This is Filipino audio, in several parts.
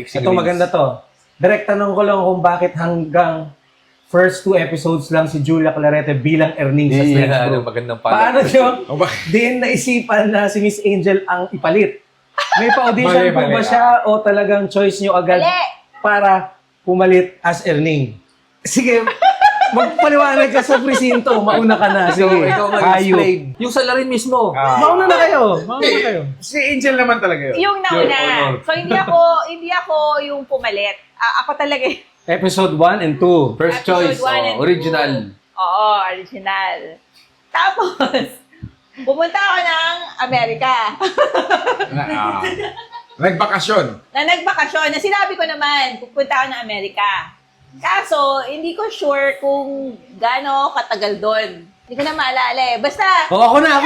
Ito maganda to. Direct tanong ko lang kung bakit hanggang first 2 episodes lang si Julia Clarete bilang Erning sa Friends Group. Magandang Paano nyo din naisipan na si Miss Angel ang ipalit? May pa-audition po ba siya o talagang choice nyo agad para pumalit as Erning? Sige, magpaliwanag ka sa presinto. Mauna ka na. Sige, Ikaw mag-explain. Yung salarin mismo. Mauna na kayo. Mauna na kayo. Si Angel naman talaga yun. Yung nauna. So, hindi ako yung pumalit. Ako talaga Episode 1 and 2. First choice. Episode 1 and 2. Original. Oo, original. Tapos, pumunta ako ng Amerika. Nagbakasyon. Nagbakasyon. Na sinabi ko naman, pupunta ako ng Amerika. Kaso, hindi ko sure kung gaano katagal doon. Hindi ko na maalala eh. Basta, Ako na.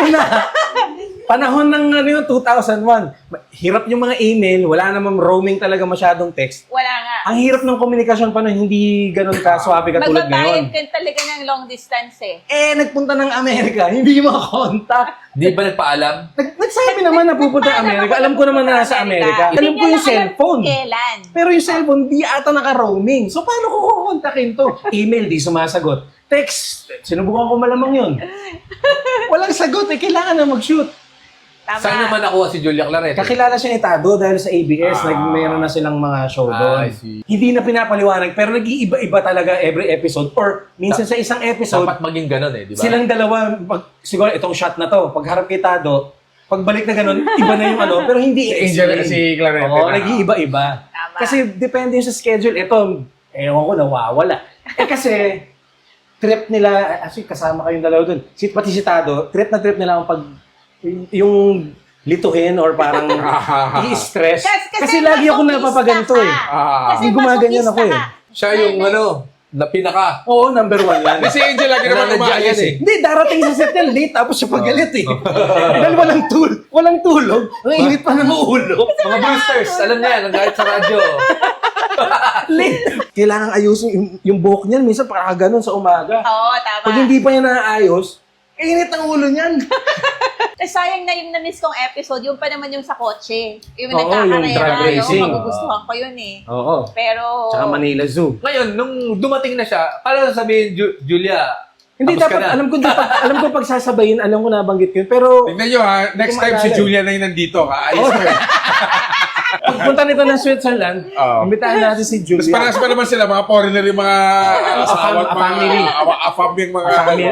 Panahon ng 2001. Hirap yung mga email. Wala namang roaming talaga masyadong text. wala nga. Ang hirap ng komunikasyon pa nun, hindi ganun ka-swabe katulad Magbabayad ngayon. ka talaga ng long distance eh. Nagpunta ng Amerika, hindi makakontak. Di ba nagpaalam? Nagsabi naman na pupunta ng Amerika. Alam ko naman na nasa Amerika. Hindi Alam ko niya yung lang alam cellphone. kung Kailan? Pero yung cellphone, di ata naka-roaming. So, paano ko kukontakin to? Email, di sumasagot. Text, sinubukan ko malamang yun. Walang sagot eh. Kailangan na mag-shoot. Tama. Saan naman nakuha si Julia Clarete? Kakilala siya ni Tado dahil sa ABS. Mayroon na silang mga show doon. I see. Hindi na pinapaliwanag, pero nag-iiba-iba talaga every episode. Or minsan sa isang episode, Dapat maging ganun eh, di ba? silang dalawa, siguro itong shot na to, pagharap kay Tado, pagbalik na ganun, iba na yung pero hindi Si Angel, explain. si Clarete. Oo, nag-iiba-iba. Tama. Kasi depende yung sa schedule. Ito, ewan ko, nawawala. Kasi, trip nila, actually kasama kayong dalawa dun. Pati si Tado, trip na trip nila ang yung lituhin or parang i-stress. Kasi lagi ako napapaganto eh. Kasi Hindi gumaganyan ako eh. Siya yung na pinaka. Oo, number 1 yan. Si Angel lagi naman Nandiyan umaayos yan eh. Hindi, darating sa set yan late tapos siya pagalit eh. Dahil walang tulog. Ang init pa ng ulo. Mga boosters, alam niya, nag-guide sa radyo. Late. Kailangan ayusin yung buhok niyan. Minsan pakaganon sa umaga. Oo, tama. Pag hindi pa niya naayos, init ang ulo niyan. Sayang na yung na-miss kong episode, yung pa naman yung sa kotse. Yung Oo, yung nagkakarera. drag racing. Magugustuhan ko yun eh. Oo. Pero, Tsaka Manila Zoo. Ngayon, nung dumating na siya, para sabihin, Julia, Hindi tapos ka dapat, na. alam ko pagsasabayin, alam ko nabanggit yun. Pero, Tingnan nyo ha, next time si Julia na yung nandito. Kaayos ko eh. pagpunta nito ng Switzerland, Oo. imbitahan natin si Mas Julia. parehas pa naman sila, mga foreigner yung mga A family. afam yung mga Family.